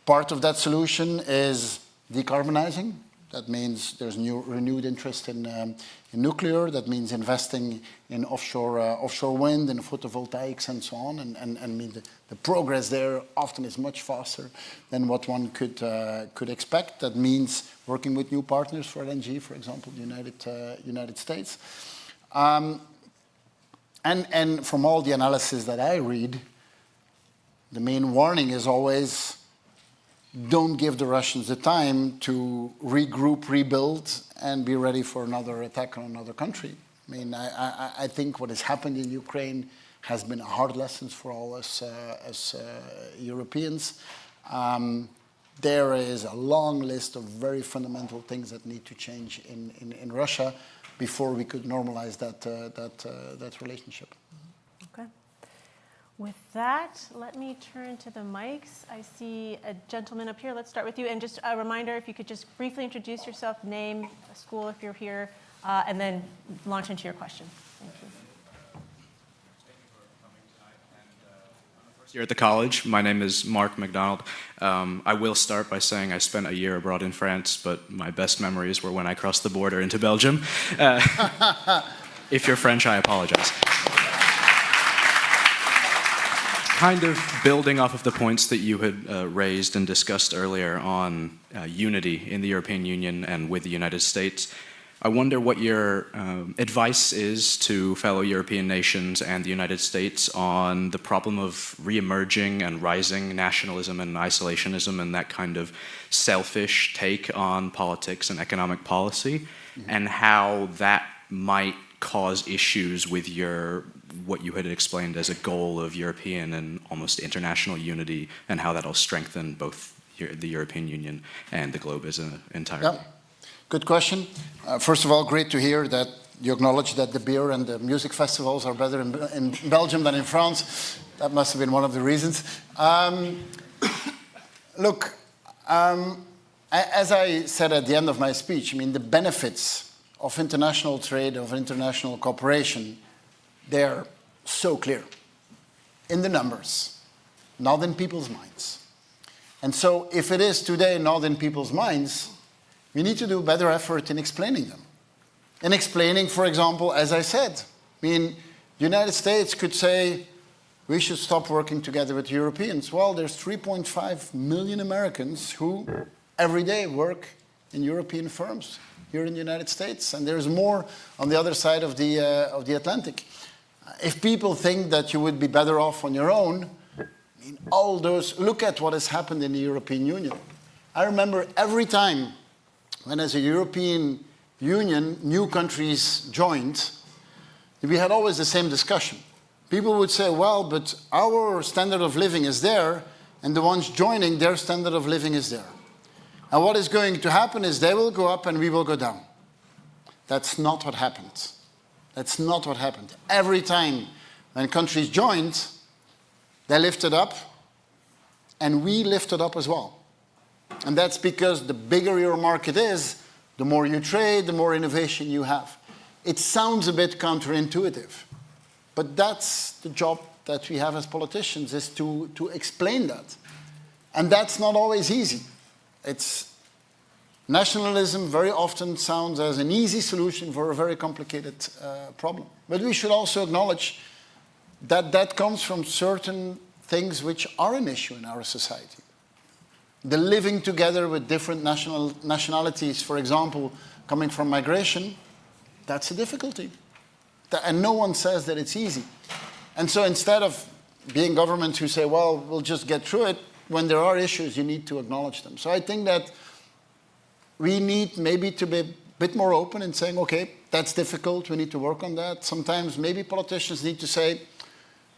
Part of that solution is decarbonizing. That means there's renewed interest in nuclear. That means investing in offshore wind and photovoltaics and so on. And I mean, the progress there often is much faster than what one could expect. That means working with new partners for LNG, for example, the United States. And from all the analysis that I read, the main warning is always don't give the Russians the time to regroup, rebuild, and be ready for another attack on another country. I mean, I think what has happened in Ukraine has been a hard lesson for all us as Europeans. There is a long list of very fundamental things that need to change in Russia before we could normalize that relationship. Okay. With that, let me turn to the mics. I see a gentleman up here. Let's start with you. And just a reminder, if you could just briefly introduce yourself, name, school if you're here, and then launch into your question. Thank you. Here at the college. My name is Mark McDonald. I will start by saying I spent a year abroad in France, but my best memories were when I crossed the border into Belgium. If you're French, I apologize. Kind of building off of the points that you had raised and discussed earlier on unity in the European Union and with the United States, I wonder what your advice is to fellow European nations and the United States on the problem of re-emerging and rising nationalism and isolationism and that kind of selfish take on politics and economic policy, and how that might cause issues with what you had explained as a goal of European and almost international unity, and how that'll strengthen both the European Union and the globe as an entirety. Yeah. Good question. First of all, great to hear that you acknowledge that the beer and the music festivals are better in Belgium than in France. That must have been one of the reasons. Look, as I said at the end of my speech, I mean, the benefits of international trade, of international cooperation, they're so clear in the numbers, not in people's minds. And so if it is today not in people's minds, we need to do a better effort in explaining them. In explaining, for example, as I said, I mean, The United States could say, we should stop working together with Europeans. Well, there's 3.5 million Americans who every day work in European firms here in the United States, and there's more on the other side of the Atlantic. If people think that you would be better off on your own, I mean, all those, look at what has happened in the European Union. I remember every time when as a European Union, new countries joined, we had always the same discussion. People would say, well, but our standard of living is there, and the ones joining, their standard of living is there. And what is going to happen is they will go up and we will go down. That's not what happened. That's not what happened. Every time when countries joined, they lifted up, and we lifted up as well. And that's because the bigger your market is, the more you trade, the more innovation you have. It sounds a bit counterintuitive, but that's the job that we have as politicians, is to explain that. And that's not always easy. It's nationalism very often sounds as an easy solution for a very complicated problem. But we should also acknowledge that that comes from certain things which are an issue in our society. The living together with different nationalities, for example, coming from migration, that's a difficulty. And no one says that it's easy. And so instead of being governments who say, well, we'll just get through it, when there are issues, you need to acknowledge them. So I think that we need maybe to be a bit more open in saying, okay, that's difficult, we need to work on that. Sometimes maybe politicians need to say,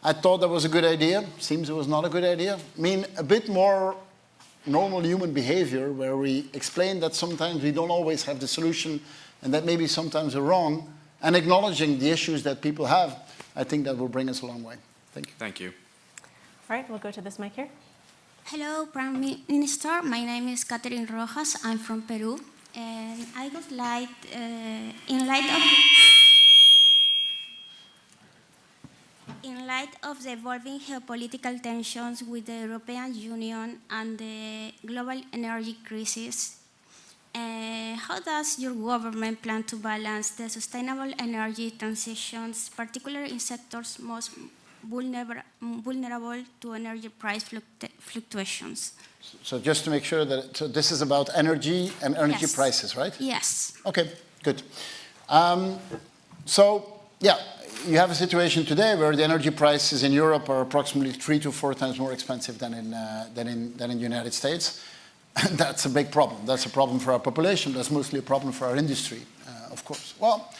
I thought that was a good idea, seems it was not a good idea. I mean, a bit more normal human behavior where we explain that sometimes we don't always have the solution and that maybe sometimes we're wrong, and acknowledging the issues that people have, I think that will bring us a long way. Thank you. Thank you. All right, we'll go to this mic here. Hello, Prime Minister. My name is Catherine Rojas. I'm from Peru. And I would like, in light of the evolving geopolitical tensions with the European Union and the global energy crisis, how does your government plan to balance the sustainable energy transitions, particularly in sectors most vulnerable to energy price fluctuations? So just to make sure that, so this is about energy and energy Yes. prices, right? Yes. Okay, good. So, yeah, you have a situation today where the energy prices in Europe are approximately 3 to 4 times more expensive than in the United States. And that's a big problem. That's a problem for our population. That's mostly a problem for our industry, of course. Well,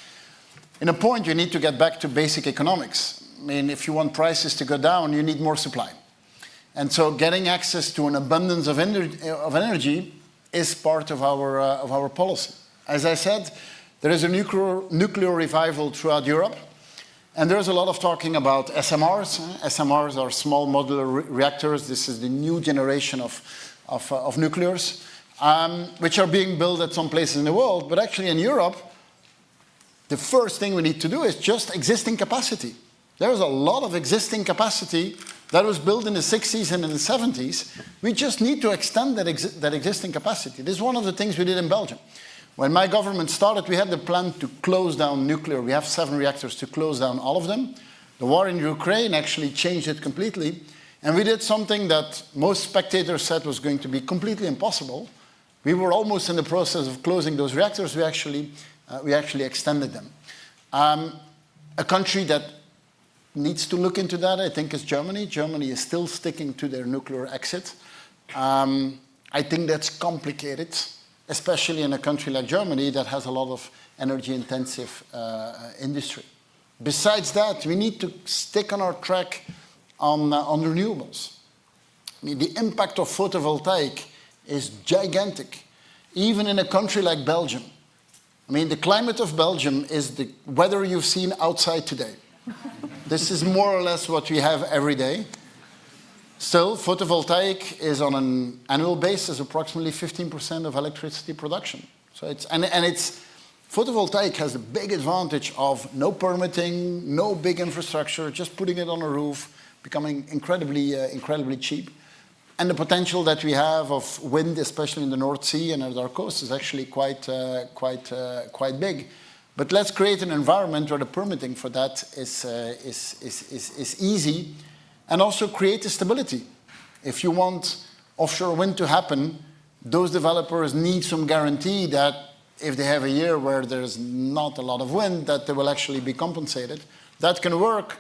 in a point, you need to get back to basic economics. I mean, if you want prices to go down, you need more supply. And so getting access to an abundance of energy is part of our policy. As I said, there is a nuclear revival throughout Europe. And there's a lot of talking about SMRs. SMRs are small modular reactors. This is the new generation of nuclears, which are being built at some places in the world. But actually in Europe, the first thing we need to do is just existing capacity. There's a lot of existing capacity that was built in the 60s and in the 70s. We just need to extend that existing capacity. This is one of the things we did in Belgium. When my government started, we had the plan to close down nuclear. We have 7 reactors to close down all of them. The war in Ukraine actually changed it completely. And we did something that most spectators said was going to be completely impossible. We were almost in the process of closing those reactors. We actually extended them. A country that needs to look into that, I think, is Germany. Germany is still sticking to their nuclear exit. I think that's complicated, especially in a country like Germany that has a lot of energy-intensive industry. Besides that, we need to stick on our track on renewables. I mean, the impact of photovoltaic is gigantic, even in a country like Belgium. I mean, the climate of Belgium is the weather you've seen outside today. This is more or less what we have every day. Still, photovoltaic is on an annual basis approximately 15% of electricity production. So it's photovoltaic has the big advantage of no permitting, no big infrastructure, just putting it on a roof, becoming incredibly cheap. And the potential that we have of wind, especially in the North Sea and at our coast, is actually quite big. But let's create an environment where the permitting for that is easy, and also create a stability. If you want offshore wind to happen, those developers need some guarantee that if they have a year where there's not a lot of wind, that they will actually be compensated. That can work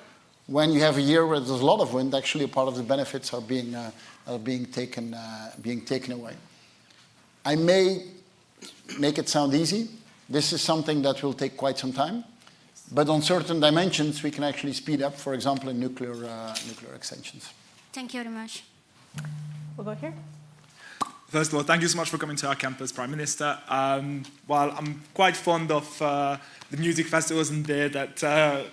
when you have a year where there's a lot of wind. Actually, a part of the benefits are being taken away. I may make it sound easy. This is something that will take quite some time. But on certain dimensions, we can actually speed up, for example, in nuclear extensions. Thank you very much. We'll go here. First of all, thank you so much for coming to our campus, Prime Minister. While I'm quite fond of the music festivals and beer that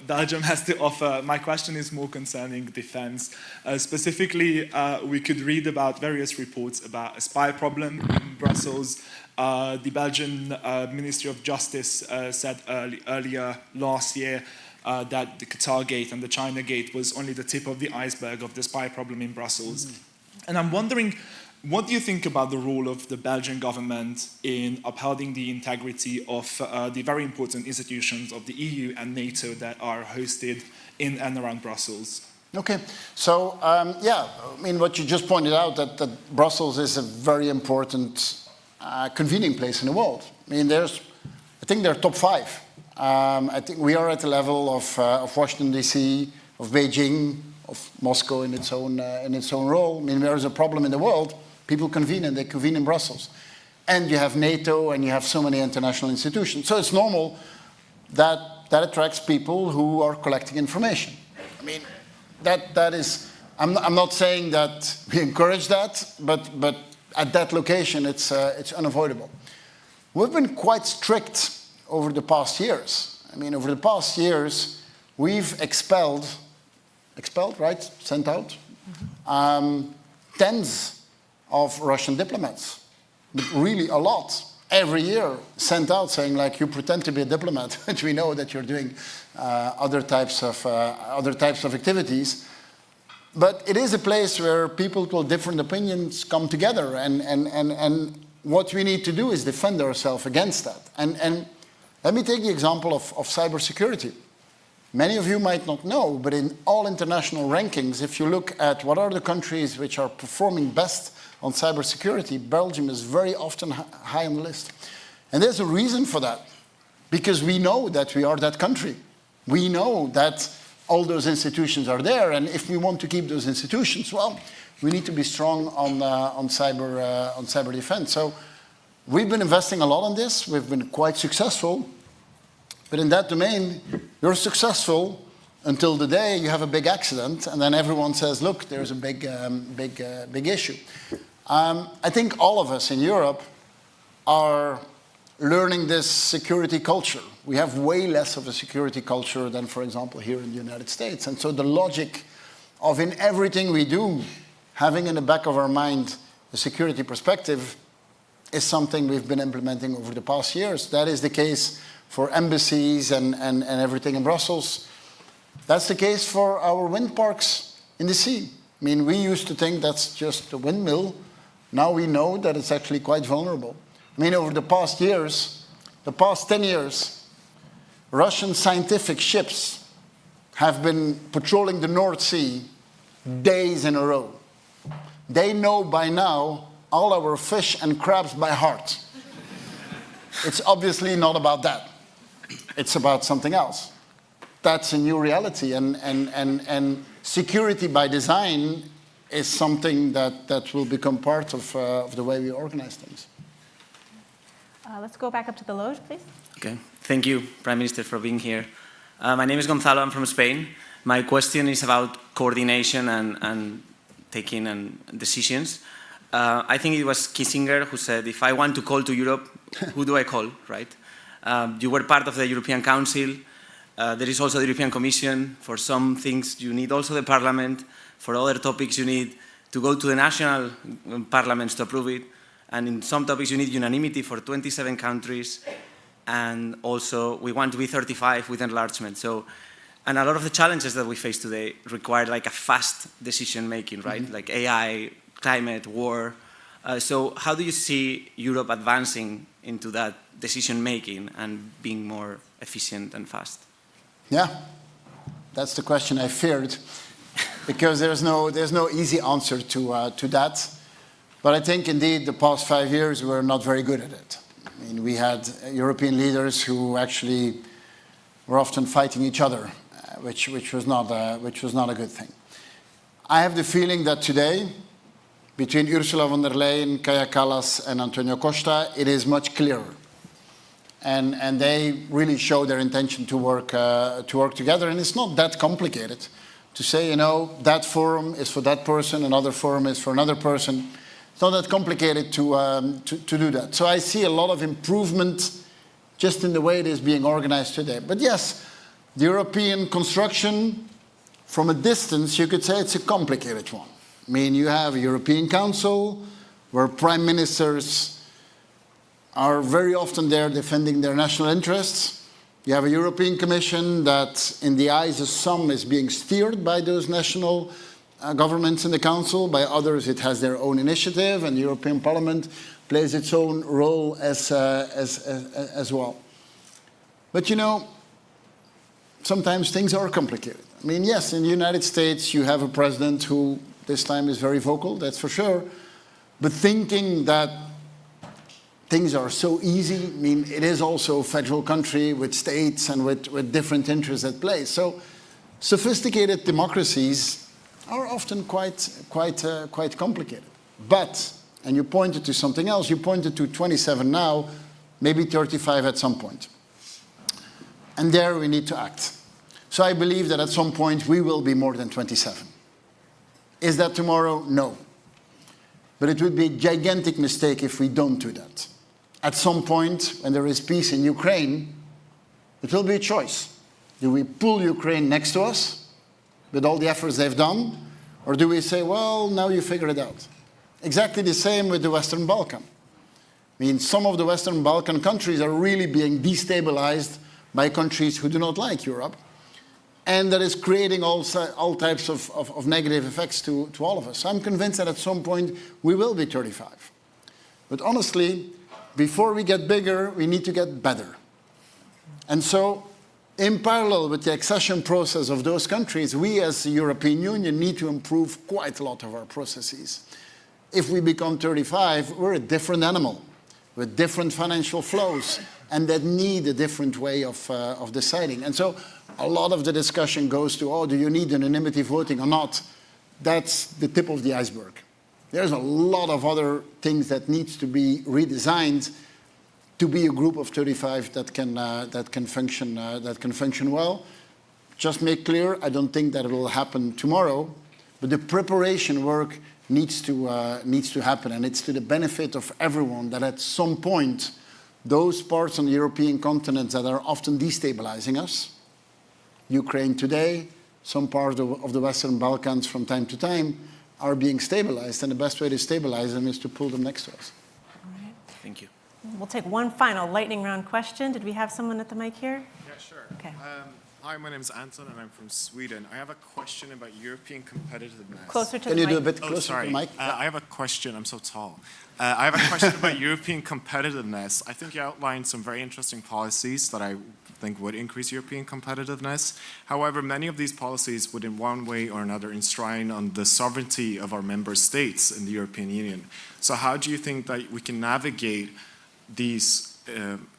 Belgium has to offer, my question is more concerning defense. Specifically, we could read about various reports about a spy problem in Brussels. The Belgian Ministry of Justice said earlier last year that the Qatar Gate and the China Gate was only the tip of the iceberg of the spy problem in Brussels. And I'm wondering, what do you think about the role of the Belgian government in upholding the integrity of the very important institutions of the EU and NATO that are hosted in and around Brussels? Okay, so yeah, I mean, what you just pointed out, that Brussels is a very important convening place in the world. I mean, I think they're top 5. I think we are at the level of Washington, D.C., of Beijing, of Moscow in its own role. I mean, there is a problem in the world. People convene, and they convene in Brussels. And you have NATO, and you have so many international institutions. So it's normal that attracts people who are collecting information. I mean, that is, I'm not saying that we encourage that, but at that location, it's unavoidable. We've been quite strict over the past years. I mean, over the past years, we've expelled, right? Sent out tens of Russian diplomats, but really a lot. Every year sent out saying, like, you pretend to be a diplomat, but we know that you're doing other types of activities. But it is a place where people with different opinions come together, and what we need to do is defend ourselves against that. And let me take the example of cybersecurity. Many of you might not know, but in all international rankings, if you look at what are the countries which are performing best on cybersecurity, Belgium is very often high on the list. And there's a reason for that, because we know that we are that country. We know that all those institutions are there, and if we want to keep those institutions, well, we need to be strong on cyber defense. So we've been investing a lot on this. We've been quite successful. But in that domain, you're successful until the day you have a big accident, and then everyone says, look, there's a big issue. I think all of us in Europe are learning this security culture. We have way less of a security culture than, for example, here in the United States. And so the logic of, in everything we do, having in the back of our mind a security perspective is something we've been implementing over the past years. That is the case for embassies and everything in Brussels. That's the case for our wind parks in the sea. I mean, we used to think that's just a windmill. Now we know that it's actually quite vulnerable. I mean, over the past 10 years, Russian scientific ships have been patrolling the North Sea days in a row. They know by now all our fish and crabs by heart. It's obviously not about that. It's about something else. That's a new reality, and security by design is something that will become part of the way we organize things. Let's go back up to the loge, please. Okay. Thank you, Prime Minister, for being here. My name is Gonzalo. I'm from Spain. My question is about coordination and taking decisions. I think it was Kissinger who said, if I want to call to Europe, who do I call, right? You were part of the European Council. There is also the European Commission. For some things, you need also the Parliament. For other topics, you need to go to the national parliaments to approve it. And in some topics, you need unanimity for 27 countries. And also, we want to be 35 with enlargement. So, and a lot of the challenges that we face today require like a fast decision-making, right? Mm-hmm. Like AI, climate, war. So how do you see Europe advancing into that decision-making and being more efficient and fast? Yeah, that's the question I feared, because there's no easy answer to that. But I think, indeed, the past 5 years we were not very good at it. I mean, we had European leaders who actually were often fighting each other, which was not a good thing. I have the feeling that today, between Ursula von der Leyen, Kaja Kallas, and Antonio Costa, it is much clearer. And they really show their intention to work together. And it's not that complicated to say, that forum is for that person, another forum is for another person. It's not that complicated to do that. So I see a lot of improvement just in the way it is being organized today. But yes, the European construction, from a distance, you could say it's a complicated one. I mean, you have a European Council where prime ministers are very often there defending their national interests. You have a European Commission that, in the eyes of some, is being steered by those national governments in the Council. By others, it has their own initiative, and the European Parliament plays its own role as well. But sometimes things are complicated. I mean, yes, in the United States, you have a president who this time is very vocal, that's for sure. But thinking that things are so easy, I mean, it is also a federal country with states and with different interests at play. So sophisticated democracies are often quite complicated. But, and you pointed to something else, you pointed to 27 now, maybe 35 at some point. And there we need to act. So I believe that at some point we will be more than 27. Is that tomorrow? No. But it would be a gigantic mistake if we don't do that. At some point, when there is peace in Ukraine, it will be a choice. Do we pull Ukraine next to us with all the efforts they've done? Or do we say, well, now you figure it out? Exactly the same with the Western Balkan. I mean, some of the Western Balkan countries are really being destabilized by countries who do not like Europe. And that is creating all types of negative effects to all of us. So I'm convinced that at some point we will be 35. But honestly, before we get bigger, we need to get better. And so, in parallel with the accession process of those countries, we as the European Union need to improve quite a lot of our processes. If we become 35, we're a different animal with different financial flows and that need a different way of deciding. And so a lot of the discussion goes to, do you need unanimity voting or not? That's the tip of the iceberg. There's a lot of other things that needs to be redesigned to be a group of 35 that can function well. Just make clear, I don't think that it will happen tomorrow, but the preparation work needs to happen, and it's to the benefit of everyone that at some point those parts on the European continent that are often destabilizing us, Ukraine today, some parts of the Western Balkans from time to time, are being stabilized, and the best way to stabilize them is to pull them next to us. All right. Thank you. We'll take one final lightning round question. Did we have someone at the mic here? Yeah, sure. Okay. Hi, my name is Anton, and I'm from Sweden. I have a question about European competitiveness. Closer to Can the you mic. do a bit closer to the mic? I have a question. I'm so tall. I have a question about European competitiveness. I think you outlined some very interesting policies that I think would increase European competitiveness. However, many of these policies would in one way or another enshrine on the sovereignty of our member states in the European Union. So how do you think that we can navigate these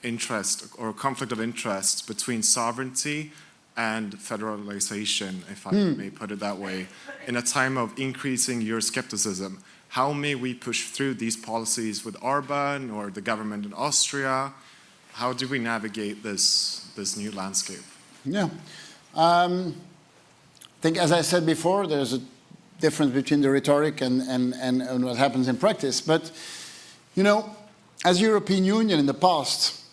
interest or conflict of interest between sovereignty and federalization, if I may put it that way, in a time of increasing Euroscepticism? How may we push through these policies with Orban or the government in Austria? How do we navigate this new landscape? Yeah. I think, as I said before, there's a difference between the rhetoric and what happens in practice. But, as European Union in the past,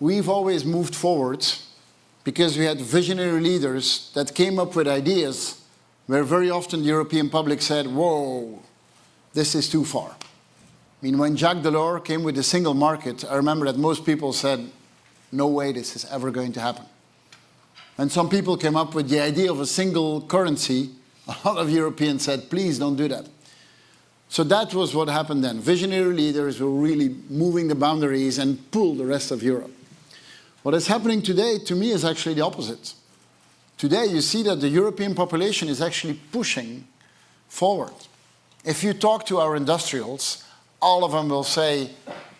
we've always moved forward because we had visionary leaders that came up with ideas where very often the European public said, whoa, this is too far. I mean, when Jacques Delors came with the single market, I remember that most people said, no way this is ever going to happen. And some people came up with the idea of a single currency. A lot of Europeans said, please don't do that. So that was what happened then. Visionary leaders were really moving the boundaries and pull the rest of Europe. What is happening today, to me, is actually the opposite. Today, you see that the European population is actually pushing forward. If you talk to our industrials, all of them will say,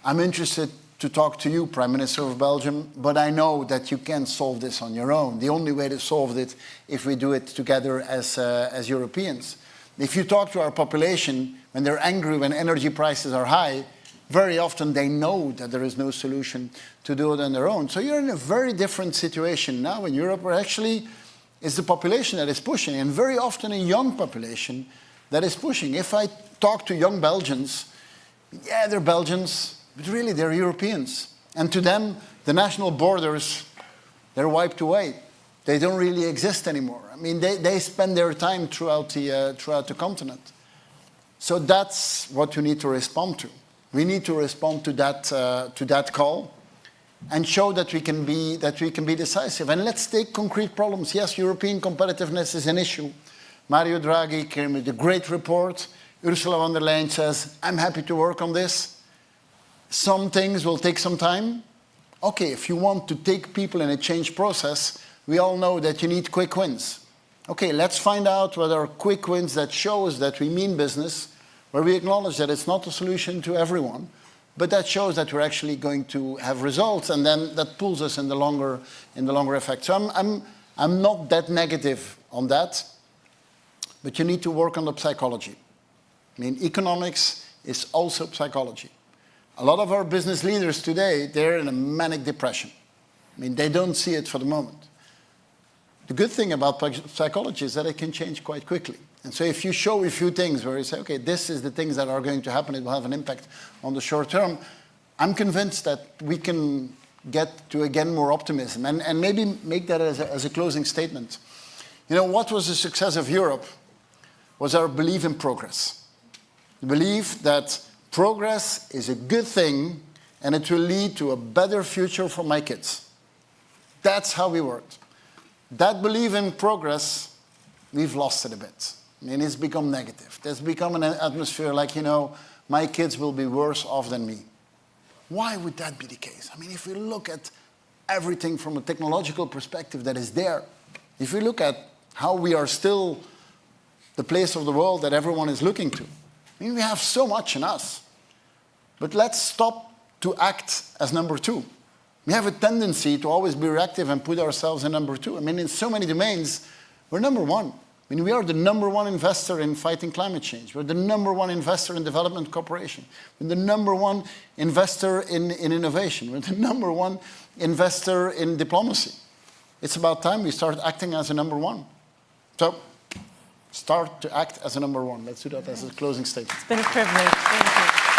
I'm interested to talk to you, Prime Minister of Belgium, but I know that you can't solve this on your own. The only way to solve it if we do it together as Europeans. If you talk to our population, when they're angry, when energy prices are high, very often they know that there is no solution to do it on their own. So you're in a very different situation now in Europe, where actually it's the population that is pushing, and very often a young population that is pushing. If I talk to young Belgians, yeah, they're Belgians, but really they're Europeans. And to them, the national borders, they're wiped away. They don't really exist anymore. I mean, they spend their time throughout the continent. So that's what you need to respond to. We need to respond to that call and show that we can be decisive. And let's take concrete problems. Yes, European competitiveness is an issue. Mario Draghi came with a great report. Ursula von der Leyen says, I'm happy to work on this. Some things will take some time. Okay, if you want to take people in a change process, we all know that you need quick wins. Okay, let's find out what are quick wins that shows that we mean business, where we acknowledge that it's not a solution to everyone, but that shows that we're actually going to have results, and then that pulls us in the longer effect. So I'm not that negative on that, but you need to work on the psychology. I mean, economics is also psychology. A lot of our business leaders today, they're in a manic depression. I mean, they don't see it for the moment. The good thing about psychology is that it can change quite quickly. And so if you show a few things where you say, okay, this is the things that are going to happen, it will have an impact on the short term, I'm convinced that we can get to, again, more optimism. And maybe make that as a closing statement. You know, what was the success of Europe was our belief in progress. The belief that progress is a good thing and it will lead to a better future for my kids. That's how we worked. That belief in progress, we've lost it a bit. I mean, it's become negative. There's become an atmosphere like, you know, my kids will be worse off than me. Why would that be the case? I mean, if we look at everything from a technological perspective that is there, if we look at how we are still the place of the world that everyone is looking to, I mean, we have so much in us. But let's stop to act as number two. We have a tendency to always be reactive and put ourselves in number two. I mean, in so many domains, we're number one. I mean, we are the number one investor in fighting climate change. We're the number one investor in development cooperation. We're the number one investor in innovation. We're the number one investor in diplomacy. It's about time we start acting as a number one. So, start to act as a number one. Let's do that as a closing statement. It's been a privilege. Thank you.